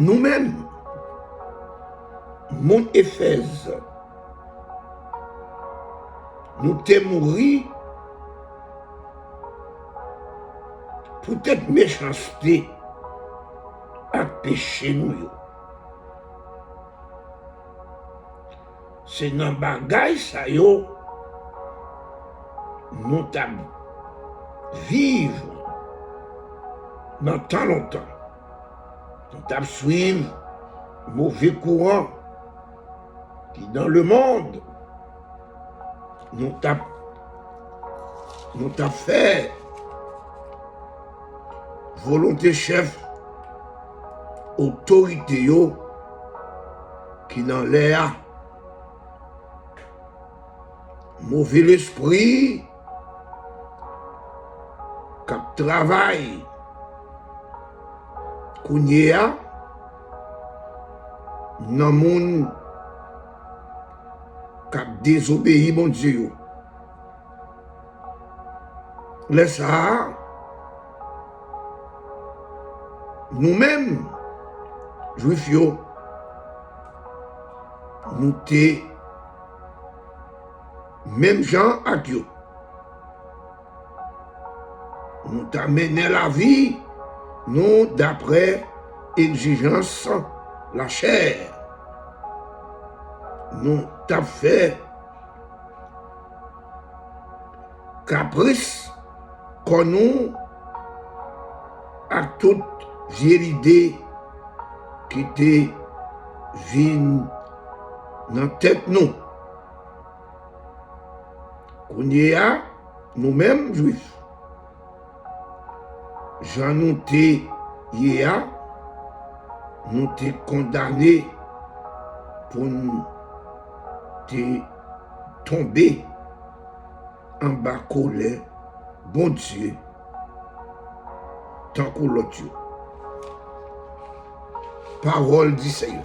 nous-mêmes, mon Éphèse, nous t'es mouru pour cette méchanceté à péché nous. C'est dans bagay ça yo nous t'a vivre dans tant longtemps. Nous t'a suivre mauvais courant qui dans le monde nous t'a fait volonté chef autorité yo qui dans l'air mauvais l'esprit qui travaille qu'on y a dans monde qui désobéit mon Dieu. Laisse ça nous-mêmes juifs yo nous t'es même gens à Dieu. Nous t'amener la vie, nous d'après exigence la chair. Nous t'a fait caprice qu'on nous à toute vieille idée qui était vine dans la tête nous. Qu'on y a nous-mêmes juifs. Jean nous t'es hier, nous t'es condamné pour nous t'es tombé en bas colère, bon Dieu, tant que l'autre Dieu. Parole du Seigneur.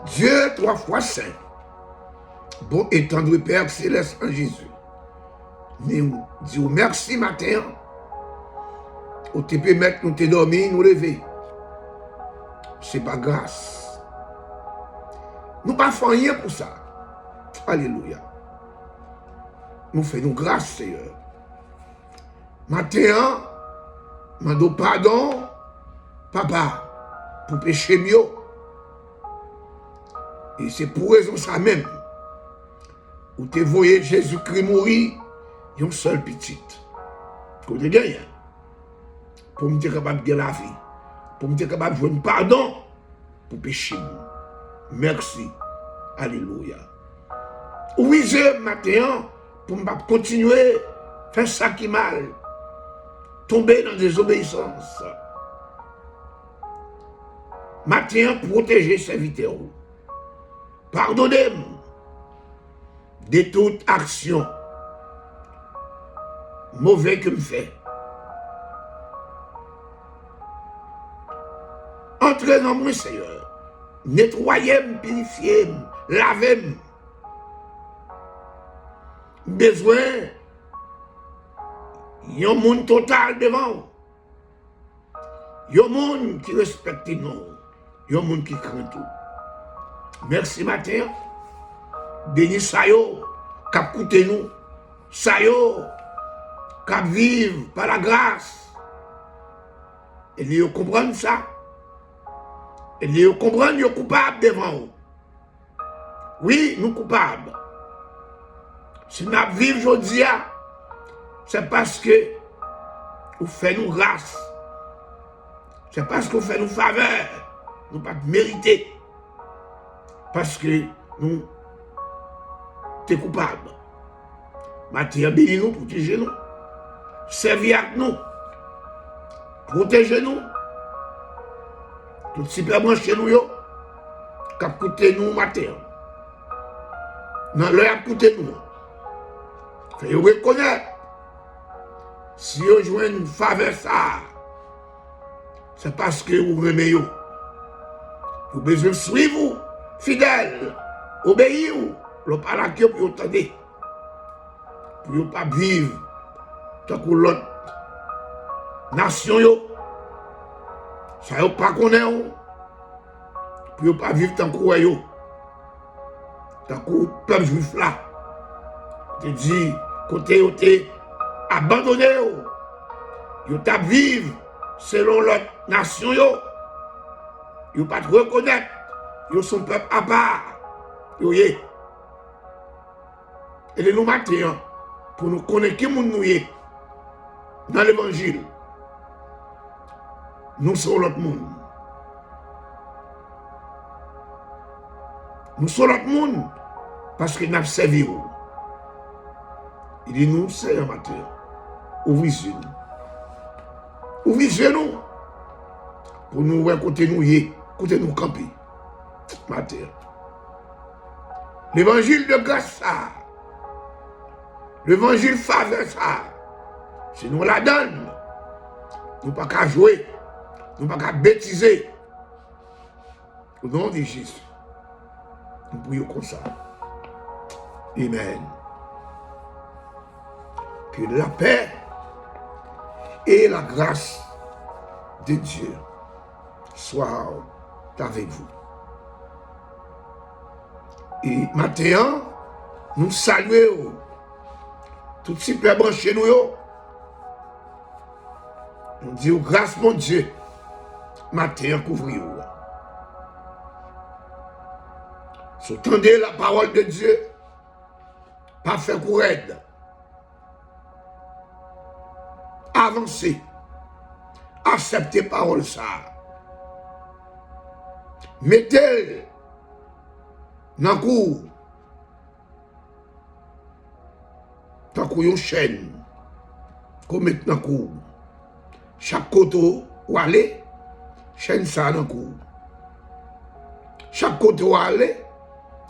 Dieu 3 fois saint, bon et tendre Père céleste en Jésus. Nous disons merci matin, où tu peux mettre nous te dormir, nous lever. C'est pas grâce. Nous pas faisons rien pour ça. Alléluia. Nous faisons grâce, Seigneur. Matin, nous demandons pardon, papa, pour pécher mieux. Et c'est pour raison ça même. Où tu voyais Jésus-Christ mourir, une seule petite. Pour te gagner. Pour me dire capable de la vie. Pour me dire capable de jouer pardon pour pécher. Merci. Alléluia. Oui, je matin pour me continuer à faire ça qui mal. Tomber dans des obéissances. Matin, protéger serviteurs. Pardonnez-moi de toute action mauvaise que me fait. Entrez dans moi, Seigneur. Nettoyez-moi, purifiez-moi, lavez-moi. Besoin, il y a un monde total devant. Il y a un monde qui respecte nous. Il y a un monde qui craint tout. Merci matin. Bénis ça yo, cap coûter nous. Ça yo, cap vivre par la grâce. Et ils comprennent ça. Et ils comprennent qu'ils sont coupables devant nous. Oui, nous coupables. Si nous vivons aujourd'hui, c'est parce que vous faites nous grâce. C'est parce que vous faites nous faveur. Nous ne pas mériter. Parce que nous sommes coupables. Matin, bénis-nous, protégez-nous. Servez avec nous. Protégez-nous. Tout super branché nous, cap coûter nous matin. Dans l'heure coûter nous. Faites reconnaître. Si vous jouez une faveur ça, c'est parce que vous aimez vous. Vous avez besoin de suivre vous, fidèle, obéir vous. Vous n'avez pas la queue pour vous entendre. Pour ne pas vivre tant que l'autre nation. Ça yo pas connaît, puis yo pas vivre tant que yo. Tant que peuple juif là. Te dit, côté yo te abandonné yo. Yo t'a vivre selon l'autre nation yo. Yo pas te reconnaître. Yo son peuple à part. Yo yé. Et de nous matin, pour nous connaître qui nous yé dans l'évangile. Nous sommes l'autre monde. Nous sommes l'autre monde parce que nous avons servi. Il dit nous, c'est un matin. Ouvrez les yeux. Ouvrez les yeux pour nous voir côté nous yé, côté nous camper. Matin. L'évangile de grâce ça. L'évangile faveur ça. Si nous la donne, nous ne pouvons pas jouer, nous ne pouvons pas bêtiser. Au nom de Jésus, nous prions comme ça. Amen. Que la paix et la grâce de Dieu soient avec vous. Et maintenant, nous saluons tout super branché nous. On dit grâce mon Dieu, matin couvrir. S'entendez la parole de Dieu, pas faire courir. Avancez, acceptez parole ça. Mettez dans le cours, dans une chaîne, qu'on mette dans le cours. Chaque côté où aller, chaîne ça dans le cours. Chaque côté où aller,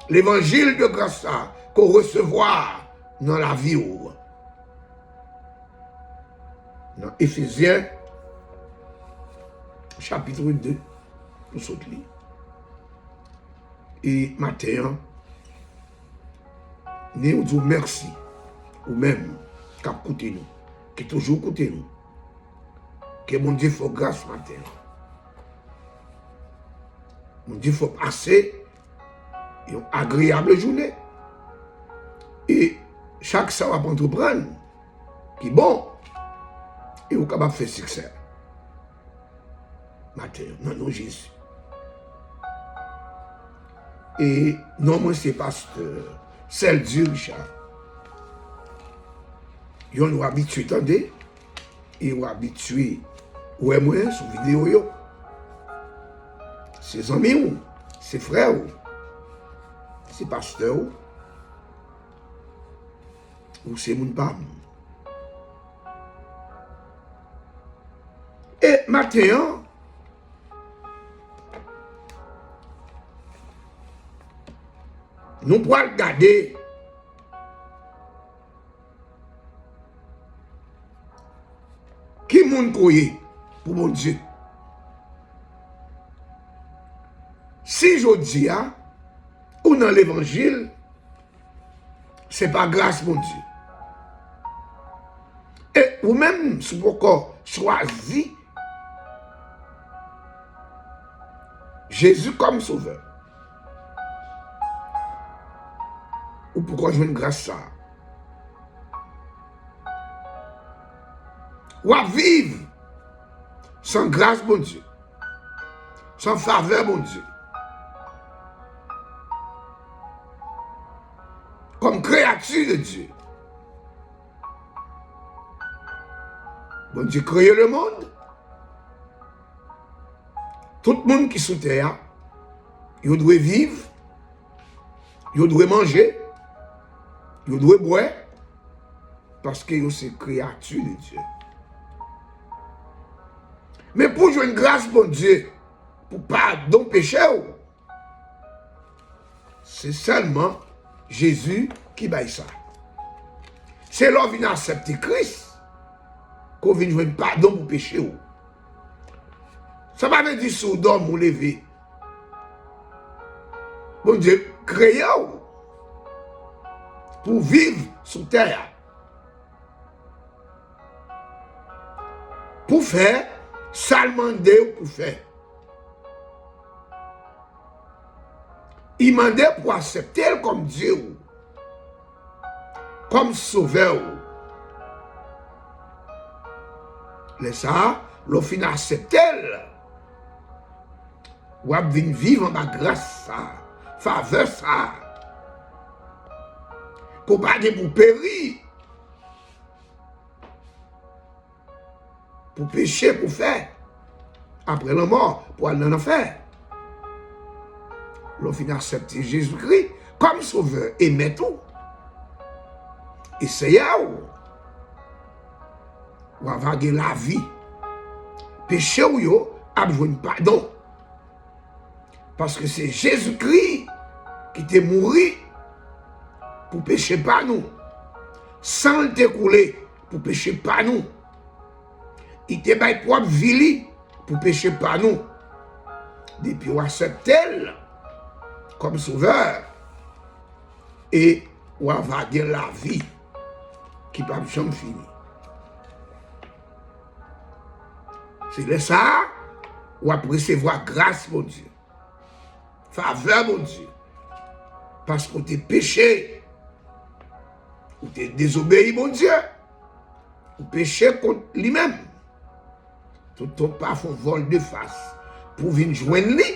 l'évangile de grâce qu'on recevoir dans la vie. Dans Éphésiens, chapitre 2, nous sommes là. Et matin, nous disons merci, ou même, qui a écouté nous, qui toujours écouté nous. Que mon Dieu faut grâce matin. Mon Dieu faut passer une agréable journée. Et chaque ça va entreprendre, qui est bon, et vous capable de faire succès. Matin, non, Jésus. Et non, moi c'est pasteur, celle du Richard. Ils nous habitués, attendez, ils nous habitués, ouais, moi, sur vidéo, yo. Ses amis, ses frères, ses pasteurs, ou c'est mon pam. Et maintenant, nous pouvons regarder qui moun croyait pour mon Dieu. Si je dis, ou dans l'évangile, ce n'est pas grâce, mon Dieu. Et vous-même, si vous avez choisi Jésus comme sauveur, ou pourquoi je veux une grâce ça? Ou à vivre sans grâce, mon Dieu, sans faveur, mon Dieu. Comme créature de Dieu. Bon Dieu créé le monde. Tout le monde qui est sous terre, il doit vivre, il doit manger, il doit boire, parce que c'est créature de Dieu. Mais pour jouer une grâce, bon Dieu, pour pardon péché, c'est seulement Jésus qui baille ça. C'est là qu'on vient accepter Christ, qu'on vient jouer pardon pour péché. Ça va me dire sous d'homme ou lever. Bon Dieu, créé pour vivre sur terre. Pour faire ça le demande pour faire. Il demandait pour accepter comme Dieu, comme sauveur. Les ça, l'on finit accepter. Ou ap vin vivre en ma grâce ça, faveur ça. Pour pas de pour périr. Pour pécher, pour faire. Après la mort, pour aller en enfer. L'on finit accepter Jésus-Christ comme sauveur et maître. Et c'est là où avoir la vie. Péché ou yo, a besoin de pardon. Parce que c'est Jésus-Christ qui t'est mouru pour pécher pas nous. Sans le découler pour pécher pas nous. Il te bail propre vie pour pécher pas nous. Depuis on accepte elle comme sauveur et on va dire la vie qui pas jamais fini. C'est là ça on va recevoir grâce mon Dieu. Faveur mon Dieu. Parce qu'on t'est péché. Ou t'es désobéi mon Dieu. Ou péché contre lui-même. Tout ton pas font vol de face. Pour venir joindre lui.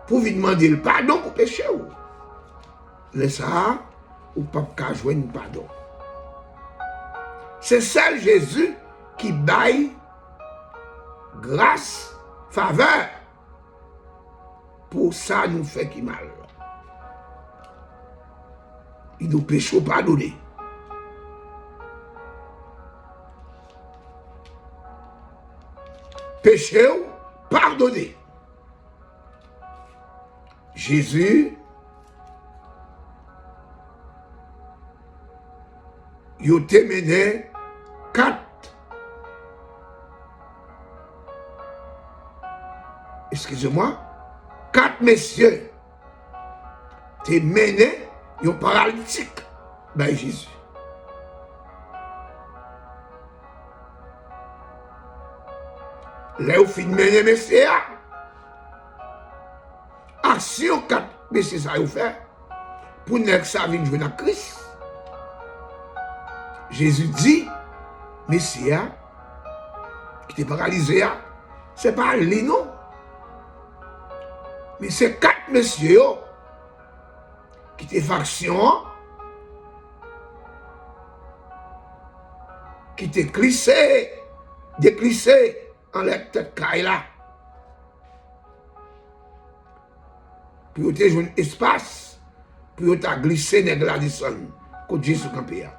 Pour venir demander le pardon pour péché. Laisse ça. Ou pas qu'à joindre pardon. C'est seul Jésus qui baille grâce, faveur. Pour ça nous fait qui mal. Il nous péché pardonner. Péché pardonner. Jésus, il a mené 4. Excusez-moi. 4 messieurs t'es mené un paralytique par Jésus. Là où fin mené messieurs, action 4 messieurs ça a fait pour ne que ça vienne jouer dans Christ. Jésus dit, messieurs qui t'est paralysé, c'est pas lui non. Mais c'est 4 messieurs qui étaient faction, qui étaient glissés, déglissés en la tête là. Puis ils ont joué un espace, puis ils ont glissé dans la descente, quand Jésus campé.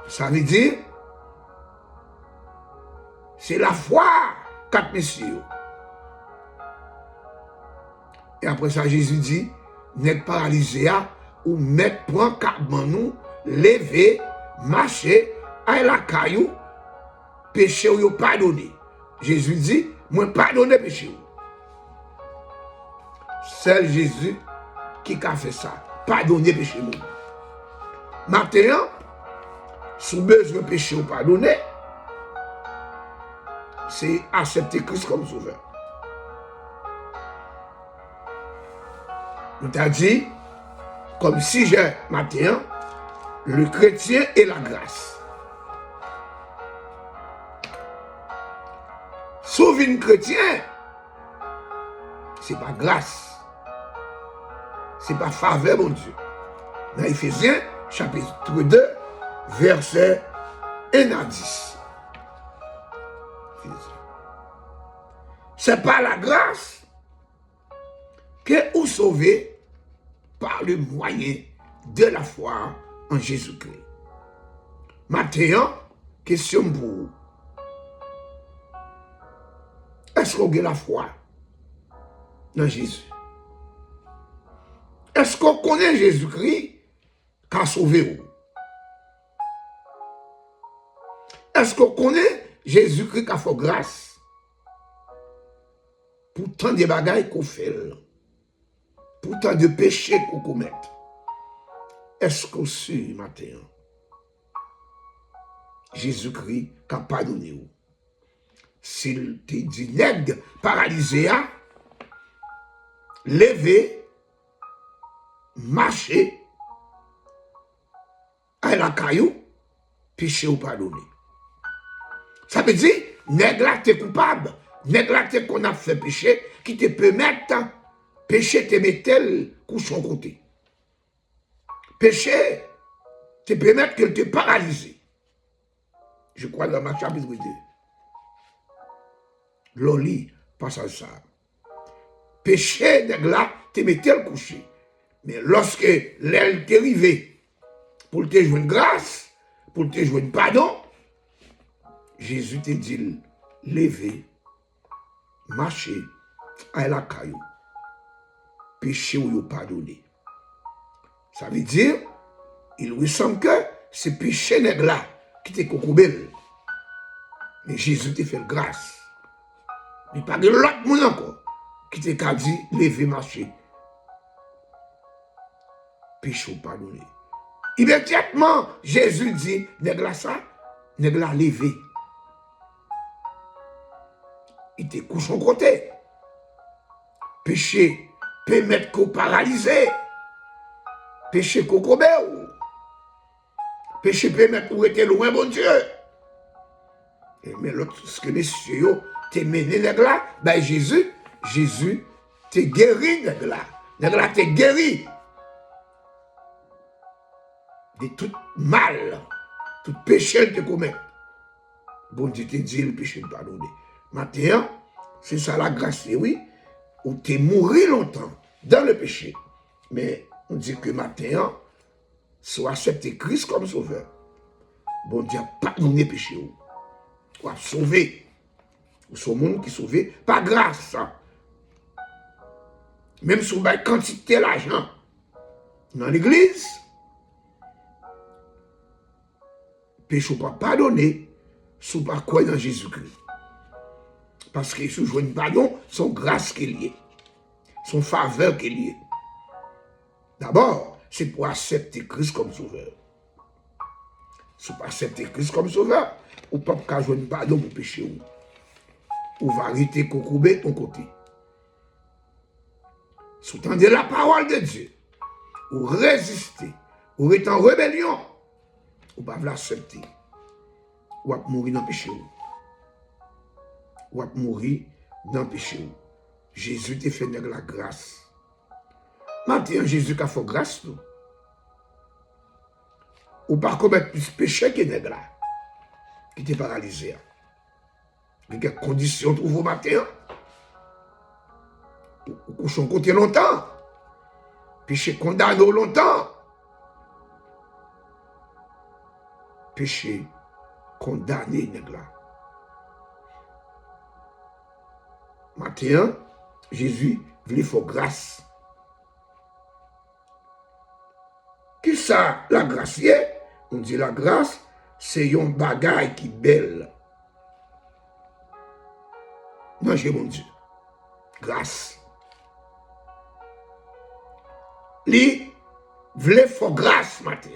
Ça veut dire, c'est la foi, 4 messieurs. Et après ça, Jésus dit, n'êtes paralysé ou mettre point cabman nous, lever, marcher, à la caillou, péché ou pardonné. Jésus dit, moi pardonner péché. C'est Jésus qui a fait ça, pardonner péché. Maintenant, sous besoin de péché ou pardonner, c'est accepter Christ comme sauveur. On t'a dit, comme si j'ai maintenant, le chrétien et la grâce. Sauver un chrétien, c'est pas grâce. C'est pas faveur, mon Dieu. Dans Éphésiens, chapitre 2, verset 1 à 10. C'est pas la grâce que vous sauvez par le moyen de la foi en Jésus-Christ. Maintenant, question pour vous. Est-ce qu'on a la foi dans Jésus? Est-ce qu'on connaît Jésus-Christ qui a sauvé vous? Est-ce qu'on connaît Jésus-Christ qui a fait grâce pour tant de bagailles qu'on fait, pour tant de péchés qu'on commet? Est-ce qu'on suit maintenant? Jésus-Christ a pardonné. S'il te dit nègre paralysé, lever, marcher, à la caillou, péché ou pardonné. Ça veut dire, nègre là t'es coupable, nègre là t'es qu'on a fait péché, qui te permet péché te mettre couchon côté. Péché te permet qu'elle te paralyse. Je crois dans ma chapitre 2. L'oli passe à ça. Péché nègre là te mettre le coucher. Mais lorsque l'aile t'est arrivée pour te jouer une grâce, pour te jouer une pardon, Jésus te dit, lever, marcher, à la caillou, péché ou pardonné. Ça veut dire, il lui semble que c'est péché nègre là qui te cocoubel. Mais Jésus te fait grâce. Il n'y a pas de l'autre monde encore qui te dit, lever, marcher, péché ou pardonné. Immédiatement, Jésus dit, nègre là ça, nègre là levé. Il te couche en côté. Péché peut mettre qu'on paralysé. Péché qu'on commet. Péché peut mettre qu'on était loin, bon Dieu. Mais l'autre, ce que messieurs, t'es mené nègre là, ben Jésus t'es guéri nègre là. Nègre là t'es guéri. De tout mal, tout péché te commet. Bon Dieu te dit le péché de pardonner. Maintenant, c'est ça la grâce, oui, où tu es mouru longtemps dans le péché. Mais on dit que maintenant, soit accepter Christ comme sauveur. Bon Dieu a pardonné le péché. Ou a sauvé. Ou ce monde qui est sauvé par grâce. Même si on a quantité d'argent dans l'église, péché pas pardonné, sous pas quoi dans Jésus-Christ. Parce que si je pardon, son grâce qu'il y est, son faveur qu'il y est. D'abord, c'est pour accepter Christ comme sauveur. Si vous accepter Christ comme sauveur, ou pas qu'à jouer pardon pour pécher ou va arrêter cocoubé ton côté. Si vous tendez la parole de Dieu, ou résister, ou êtes en rébellion, ou pas l'accepter, ou va mourir dans le péché. Ou va mourir dans le péché. Jésus te fait la grâce. Maintenant, Jésus a fait grâce. Ou pas commettre plus péché que nègre là, qui t'est paralysé. Quelles conditions trouve au matin? Ou couchons côté longtemps. Péché condamné longtemps. Péché condamné nègre là. Maintenant, Jésus voulait faire grâce. Qui ça, la grâce? On dit la grâce, c'est un bagage qui est belle. Mangez mon Dieu. Grâce. Lui voulait faire grâce matin.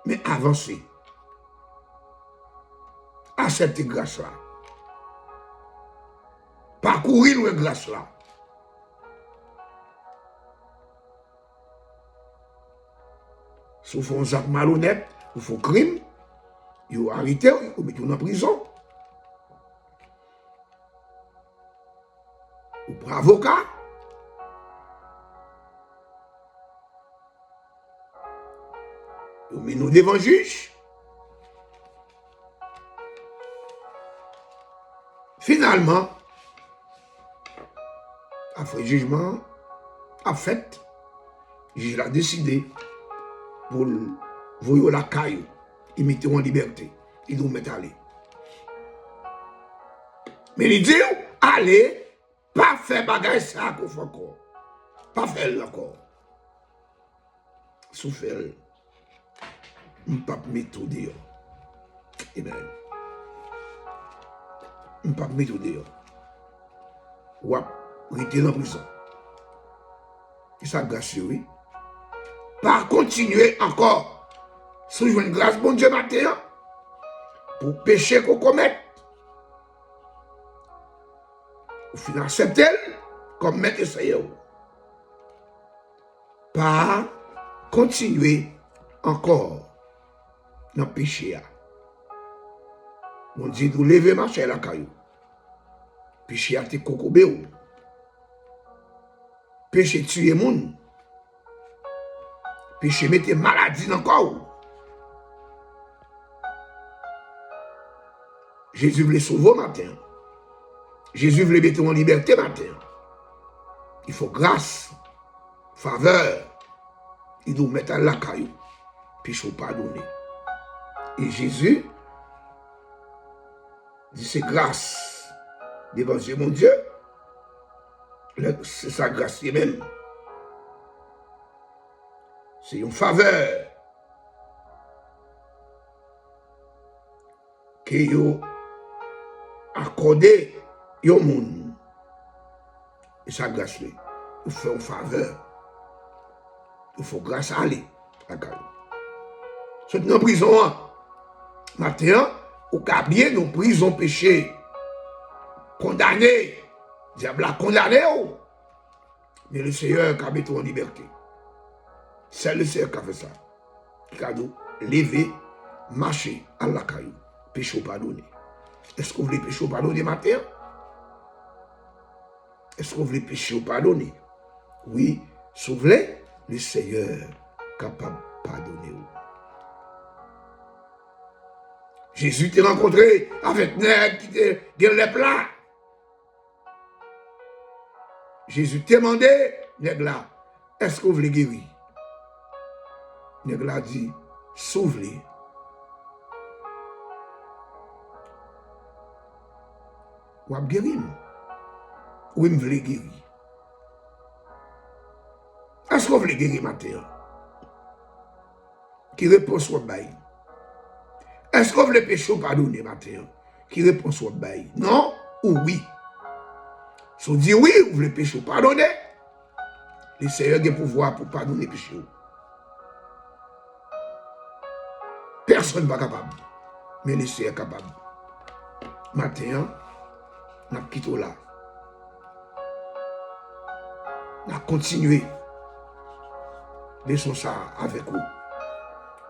Mais avancer. Accepter grâce là. Parcourir le grâce là. Si vous faites un acte malhonnête, vous faites un crime, vous arrêtez, vous mettez en prison. Vous prenez un avocat. Vous mettez nous devant le juge. Finalement, après le jugement, en fait, le juge a décidé pour vous la caille, ils mettent en liberté, ils nous mettent à aller. Mais il dit, allez, pas faire bagage ça qu'on fait encore. Pas faire encore. Sous faire, on ne peut pas mettre au dehors. Amen. On ne peut pas mettre au dehors. Ou à rester dans la prison. Et ça, grâce, oui. Par continuer encore. Si je veux une grâce, bon Dieu, matin, pour péché qu'on commet. Au final, accepter comme maître et Seigneur. Pas continuer encore dans le péché. On dit, vous levez marcher la caillou. Péché a été cocobé. Péché tuer moun. Péché mette maladie dans le corps. Jésus voulait sauver matin. Jésus voulait mettre en liberté matin. Il faut grâce, faveur. Il doit mettre à la caillou. Puis il faut pardonner. Et Jésus dit c'est grâce devant Dieu, mon Dieu. C'est sa grâce lui-même. C'est une faveur que vous accordé au monde. Et sa grâce, vous fait une faveur. Il faut grâce à aller. C'est dans prison. Maintenant, au cas bien, nous prison péché. Condamné. Diable a condamné. Mais le Seigneur a mis en liberté. C'est le Seigneur qui a fait ça. Il a nous lever, marcher à la caillou. Péché pardonné. Est-ce que vous voulez péché pardonné matin? Est-ce que vous voulez péché pardonné? Oui, si vous voulez, le Seigneur est capable de pardonner. Jésus t'a rencontré avec nègre qui était dans les plats. Jésus t'a demandé, nègre là, est-ce que vous voulez guérir? Nègre là dit, sauve-les. Ou à guérir? Oui, je veux guérir. Est-ce que vous voulez guérir matin? Qui répond soit bail? Est-ce que vous voulez pécher pardonner matin? Qui répond soit bail? Non ou oui? Si vous dites oui, vous voulez pécher pardonner, le Seigneur a le pouvoir pour pardonner le péché. Personne n'est pas capable. Mais le Seigneur est capable. Matin, nous avons quitté là. Nous avons continué. Laissons ça avec vous.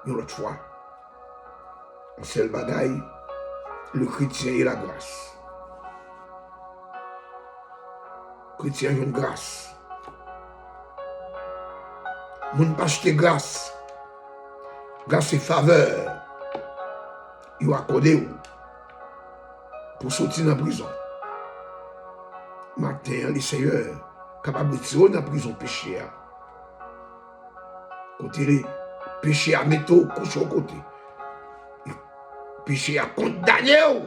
Une autre fois. En seul bagaille, le chrétien et la grâce. Le chrétien a une grâce. Moun pas acheter grâce. Grâce et faveur. Il a accordé pour sortir de la prison. Matin, le Seigneur capable de tirer dans la prison péché. Côté les péché à mettre au couche au côté. Péché à condamner.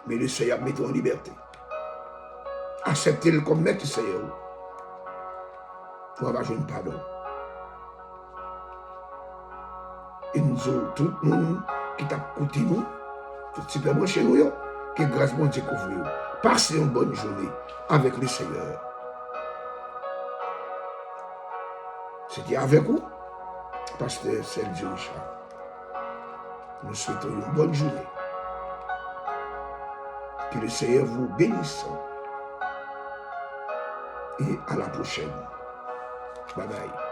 Mais le Seigneur met en liberté. Acceptez-le comme maître Seigneur. Pour avoir un pardon. Et nous, tout le monde qui t'a écouté nous, tout simplement chez nous, que grâce mon Dieu couvre. Passez une bonne journée avec le Seigneur. C'était avec vous, pasteur Sergio Richard. Nous souhaitons une bonne journée. Que le Seigneur vous bénisse. Et à la prochaine. Bye bye.